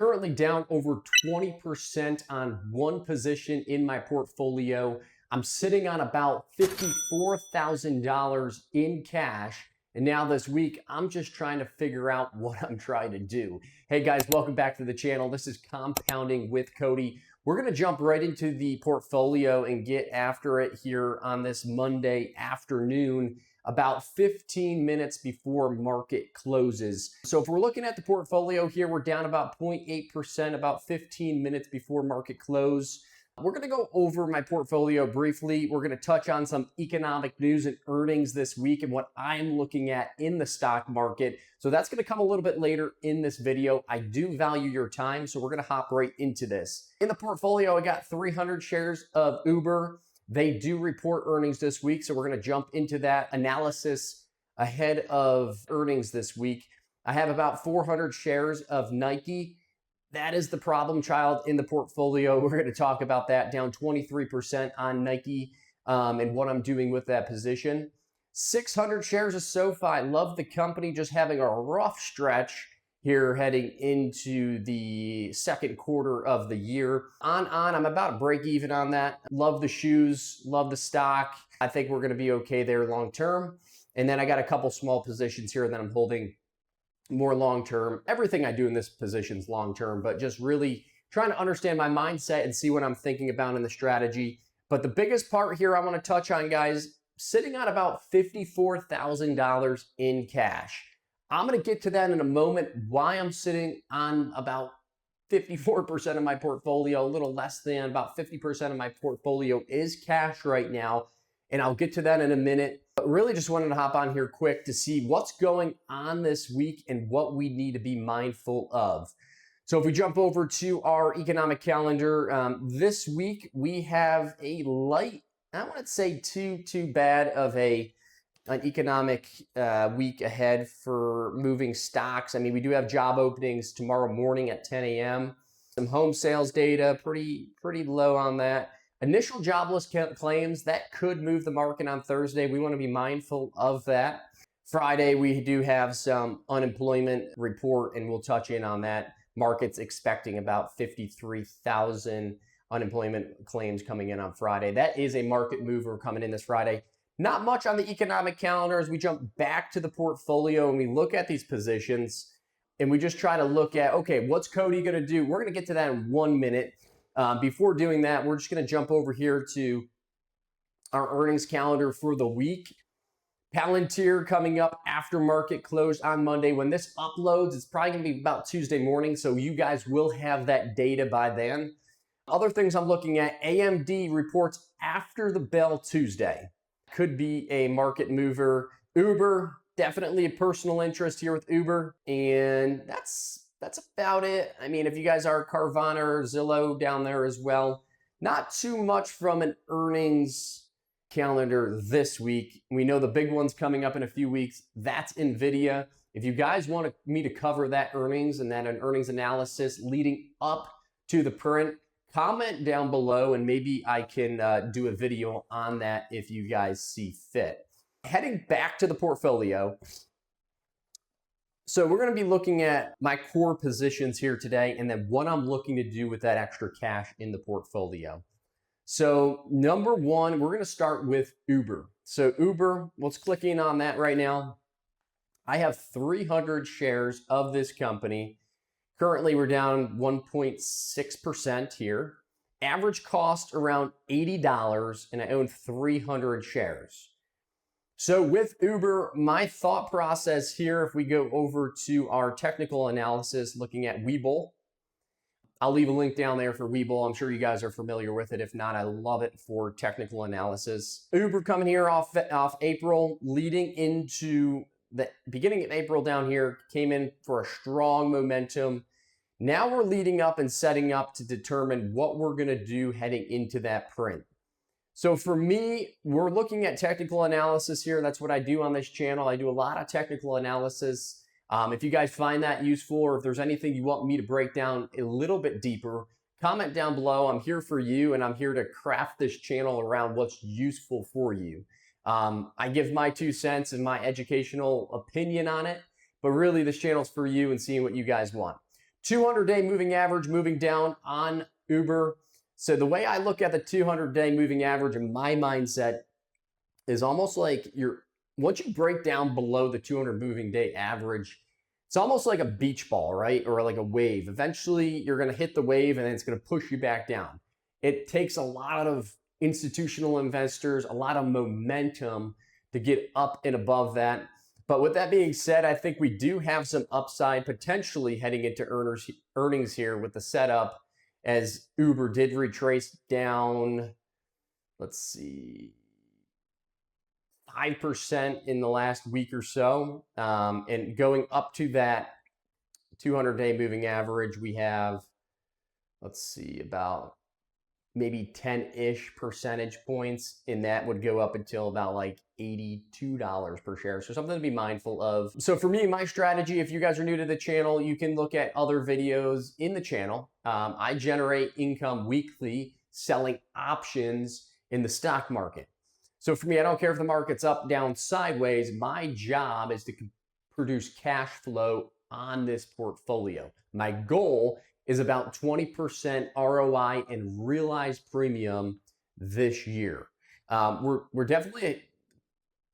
Currently down over 20% on one position in my portfolio. I'm sitting on about $54,000 in cash. And now this week, I'm just trying to figure out what I'm trying to do. Hey guys, welcome back to the channel. This is Compounding with Cody. We're going to jump right into the portfolio and get after it here on this Monday afternoon, about 15 minutes before market closes. So if we're looking at the portfolio here, we're down about 0.8%, about 15 minutes before market close. We're going to go over my portfolio briefly. We're going to touch on some economic news and earnings this week and what I'm looking at in the stock market. So that's going to come a little bit later in this video. I do value your time, so we're going to hop right into this. In the portfolio, I got 300 shares of Uber. They do report earnings this week, so we're going to jump into that analysis ahead of earnings this week. I have about 400 shares of Nike. That is the problem child in the portfolio. We're going to talk about that, down 23% on Nike and what I'm doing with that position. 600 shares of SOFI. Love the company, just having a rough stretch here heading into the second quarter of the year. I'm about to break even on that. Love the shoes, love the stock. I think we're going to be okay there long term. And then I got a couple small positions here that I'm holding more long term. Everything I do in this position is long term, but just really trying to understand my mindset and see what I'm thinking about in the strategy. But the biggest part here I want to touch on, guys, sitting on about $54,000 in cash. I'm going to get to that in a moment, why I'm sitting on about 54% of my portfolio, a little less than about 50% of my portfolio is cash right now. And I'll get to that in a minute. But really just wanted to hop on here quick to see what's going on this week and what we need to be mindful of. So if we jump over to our economic calendar, this week we have a light, I wouldn't say too bad of an economic week ahead for moving stocks. I mean, we do have job openings tomorrow morning at 10 a.m. Some home sales data, pretty low on that. Initial jobless claims, that could move the market on Thursday. We want to be mindful of that. Friday, we do have some unemployment report, and we'll touch in on that. Market's expecting about 53,000 unemployment claims coming in on Friday. That is a market mover coming in this Friday. Not much on the economic calendar as we jump back to the portfolio and we look at these positions and we just try to look at, okay, what's Cody going to do? We're going to get to that in 1 minute. Before doing that, we're just going to jump over here to our earnings calendar for the week. Palantir coming up after market close on Monday. When this uploads, it's probably going to be about Tuesday morning, so you guys will have that data by then. Other things I'm looking at, AMD reports after the bell Tuesday. Could be a market mover. Uber, definitely a personal interest here with Uber, and that's about it. I mean, if you guys are Carvana or Zillow down there as well, not too much from an earnings calendar this week. We know the big one's coming up in a few weeks. That's NVIDIA. If you guys want me to cover that earnings and that an earnings analysis leading up to the print, comment down below and maybe I can do a video on that if you guys see fit. Heading back to the portfolio. So we're going to be looking at my core positions here today and then what I'm looking to do with that extra cash in the portfolio. So number one, we're going to start with Uber. So Uber, let's click in on that right now. I have 300 shares of this company. Currently, we're down 1.6% here. Average cost around $80, and I own 300 shares. So with Uber, my thought process here, if we go over to our technical analysis, looking at Webull, I'll leave a link down there for Webull. I'm sure you guys are familiar with it. If not, I love it for technical analysis. Uber coming here off April, leading into the beginning of April down here, came in for a strong momentum. Now we're leading up and setting up to determine what we're going to do heading into that print. So for me, we're looking at technical analysis here. That's what I do on this channel. I do a lot of technical analysis. If you guys find that useful, or if there's anything you want me to break down a little bit deeper, comment down below. I'm here for you, and I'm here to craft this channel around what's useful for you. I give my 2 cents and my educational opinion on it, but really this channel's for you and seeing what you guys want. 200-day moving average moving down on Uber. So the way I look at the 200-day moving average in my mindset is almost like once you break down below the 200 moving day average, it's almost like a beach ball, right? Or like a wave. Eventually, you're going to hit the wave and then it's going to push you back down. It takes a lot of institutional investors, a lot of momentum to get up and above that. But with that being said, I think we do have some upside potentially heading into earnings here with the setup, as Uber did retrace down, let's see, 5% in the last week or so. And going up to that 200-day moving average, we have, let's see, about maybe 10-ish percentage points, and that would go up until about like $82 per share. So something to be mindful of. So for me, my strategy, if you guys are new to the channel, you can look at other videos in the channel. I generate income weekly selling options in the stock market. So for me, I don't care if the market's up, down, sideways. My job is to produce cash flow on this portfolio. My goal is about 20% ROI and realized premium this year. We're definitely,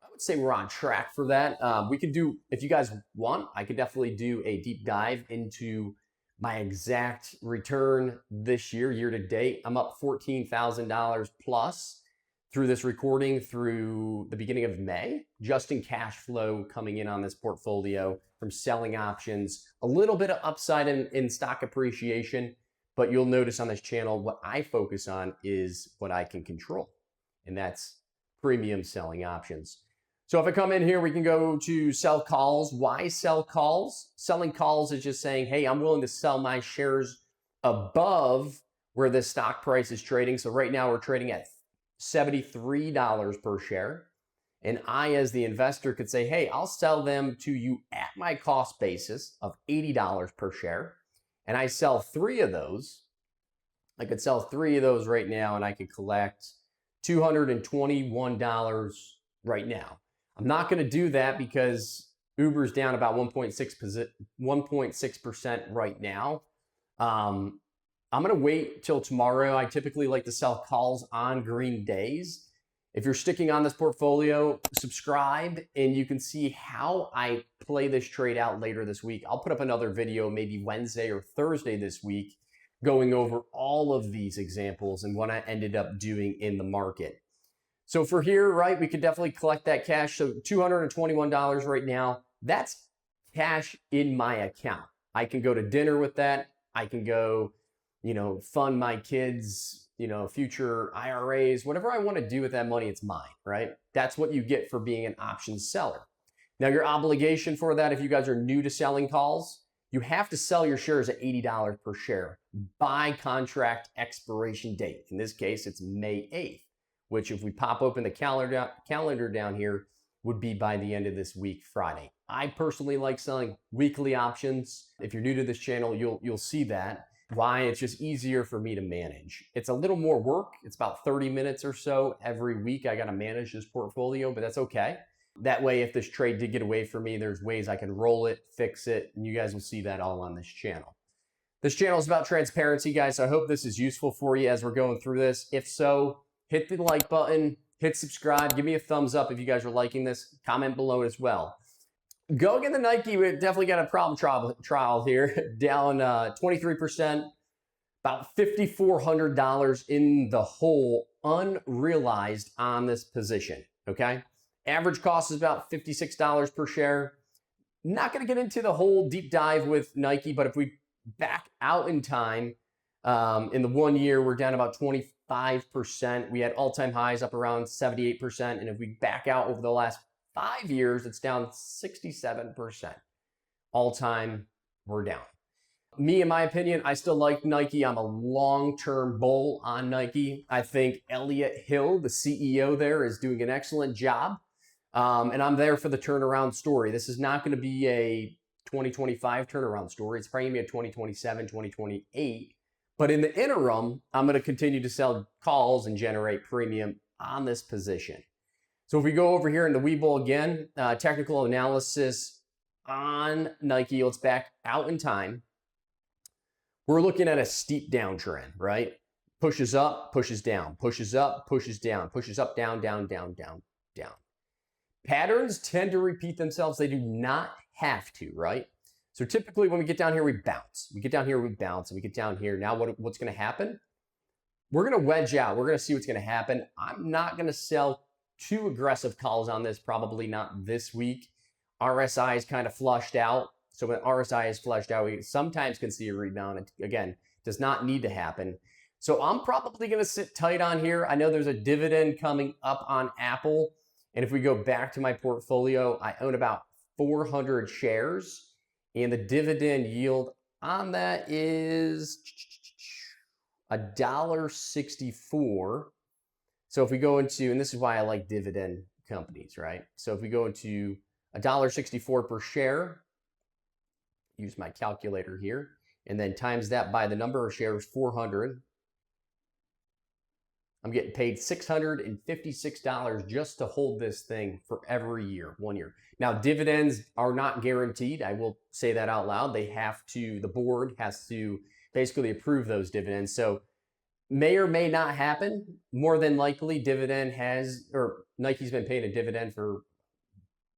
I would say we're on track for that. We could do, if you guys want, I could definitely do a deep dive into my exact return this year to date. I'm up $14,000 plus through this recording through the beginning of May, just in cash flow coming in on this portfolio from selling options, a little bit of upside in stock appreciation, but you'll notice on this channel, what I focus on is what I can control, and that's premium selling options. So if I come in here, we can go to sell calls. Why sell calls? Selling calls is just saying, hey, I'm willing to sell my shares above where this stock price is trading. So right now we're trading at $73 per share. And I, as the investor, could say, hey, I'll sell them to you at my cost basis of $80 per share. And I sell 3 of those. I could sell 3 of those right now and I could collect $221 right now. I'm not going to do that because Uber's down about 1.6% right now. I'm going to wait till tomorrow. I typically like to sell calls on green days. If you're sticking on this portfolio, subscribe and you can see how I play this trade out later this week. I'll put up another video maybe Wednesday or Thursday this week going over all of these examples and what I ended up doing in the market. So for here, right, we could definitely collect that cash. So $221 right now, that's cash in my account. I can go to dinner with that. I can go, fund my kids, future IRAs, whatever I want to do with that money, it's mine, right? That's what you get for being an options seller. Now, your obligation for that, if you guys are new to selling calls, you have to sell your shares at $80 per share by contract expiration date. In this case, it's May 8th, which if we pop open the calendar down here, would be by the end of this week, Friday. I personally like selling weekly options. If you're new to this channel, you'll see that. Why? It's just easier for me to manage. It's a little more work. It's about 30 minutes or so every week. I got to manage this portfolio, but that's okay. That way, if this trade did get away from me, there's ways I can roll it, fix it, and you guys will see that all on this channel. This channel is about transparency, guys. So I hope this is useful for you as we're going through this. If so, hit the like button, hit subscribe, give me a thumbs up if you guys are liking this, comment below as well. Go get the Nike. We definitely got a problem trial here, down 23%, about $5,400 in the hole unrealized on this position, okay? Average cost is about $56 per share. Not going to get into the whole deep dive with Nike, but if we back out in time, in the 1 year, we're down about 25%. We had all-time highs up around 78%, and if we back out over the last 5 years, it's down 67%. All time, we're down. Me, in my opinion, I still like Nike. I'm a long-term bull on Nike. I think Elliott Hill, the CEO there, is doing an excellent job. And I'm there for the turnaround story. This is not going to be a 2025 turnaround story. It's probably going to be a 2027, 2028. But in the interim, I'm going to continue to sell calls and generate premium on this position. So if we go over here in the Webull again, technical analysis on Nike, let's back out in time. we're looking at a steep downtrend, right? Pushes up, pushes down, pushes up, pushes down, pushes up, down, down, down, down, down. Patterns tend to repeat themselves. They do not have to, right? So typically when we get down here, we bounce. We get down here, we bounce, and we get down here. Now what's going to happen? We're going to wedge out. We're going to see what's going to happen. I'm not going to sell too aggressive calls on this, probably not this week. RSI is kind of flushed out. So when RSI is flushed out, we sometimes can see a rebound. It, again, does not need to happen. So I'm probably going to sit tight on here. I know there's a dividend coming up on Apple. And if we go back to my portfolio, I own about 400 shares. And the dividend yield on that is $1.64. So if we go into, and this is why I like dividend companies, right? So if we go into $1.64 per share, use my calculator here, and then times that by the number of shares, 400, I'm getting paid $656 just to hold this thing for every year, 1 year. Now, dividends are not guaranteed. I will say that out loud. They have to, the board has to basically approve those dividends. So may or may not happen. More than likely, dividend has, or Nike's been paying a dividend for,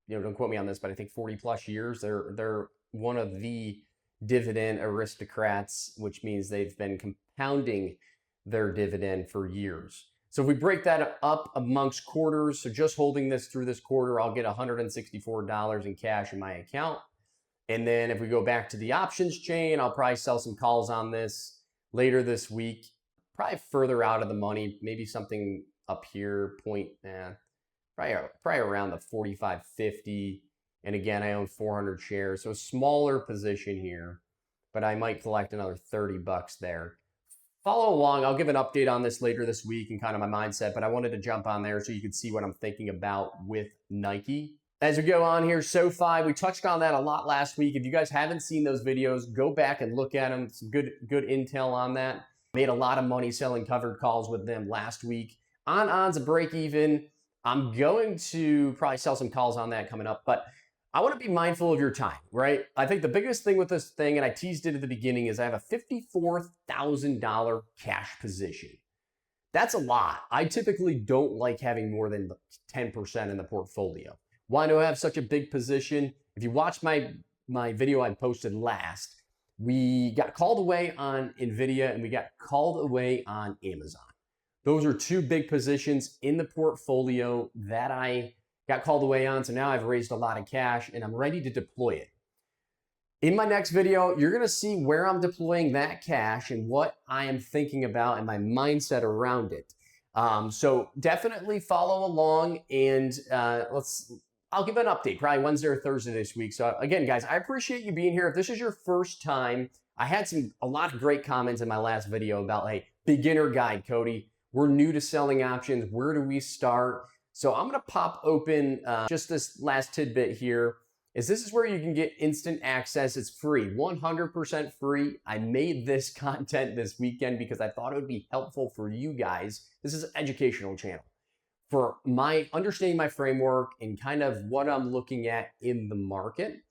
don't quote me on this, but I think 40 plus years. They're one of the dividend aristocrats, which means they've been compounding their dividend for years. So if we break that up amongst quarters, so just holding this through this quarter, I'll get $164 in cash in my account. And then if we go back to the options chain, I'll probably sell some calls on this later this week, probably further out of the money, maybe something up here, probably around the 45.50. And again, I own 400 shares, so a smaller position here, but I might collect another 30 bucks there. Follow along. I'll give an update on this later this week and kind of my mindset, but I wanted to jump on there so you could see what I'm thinking about with Nike. As we go on here, SOFI, we touched on that a lot last week. If you guys haven't seen those videos, go back and look at them. Some good intel on that. Made a lot of money selling covered calls with them last week. On's a break even. I'm going to probably sell some calls on that coming up, but I want to be mindful of your time, right? I think the biggest thing with this thing, and I teased it at the beginning, is I have a $54,000 cash position. That's a lot. I typically don't like having more than 10% in the portfolio. Why do I have such a big position? If you watch my video I posted last, we got called away on NVIDIA and we got called away on Amazon. Those are two big positions in the portfolio that I got called away on. So now I've raised a lot of cash and I'm ready to deploy it. In my next video, you're going to see where I'm deploying that cash and what I am thinking about and my mindset around it. So definitely follow along and I'll give an update probably Wednesday or Thursday this week. So again, guys, I appreciate you being here. If this is your first time, I had a lot of great comments in my last video about, hey, beginner guide, Cody. We're new to selling options. Where do we start? So I'm going to pop open just this last tidbit here. This is where you can get instant access. It's free, 100% free. I made this content this weekend because I thought it would be helpful for you guys. This is an educational channel for my understanding my framework and kind of what I'm looking at in the market.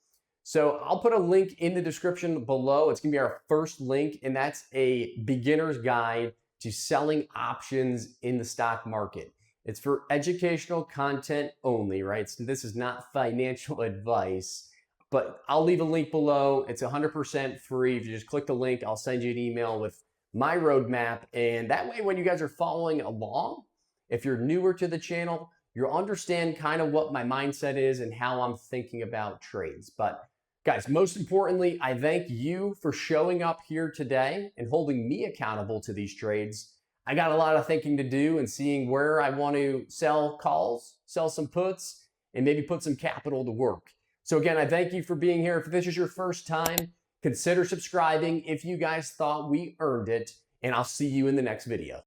So I'll put a link in the description below. It's going to be our first link, and that's a beginner's guide to selling options in the stock market. It's for educational content only, right? So this is not financial advice, but I'll leave a link below. It's 100% free. If you just click the link, I'll send you an email with my roadmap. And that way, when you guys are following along, if you're newer to the channel, you'll understand kind of what my mindset is and how I'm thinking about trades. But guys, most importantly, I thank you for showing up here today and holding me accountable to these trades. I got a lot of thinking to do and seeing where I want to sell calls, sell some puts, and maybe put some capital to work. So again, I thank you for being here. If this is your first time, consider subscribing if you guys thought we earned it, and I'll see you in the next video.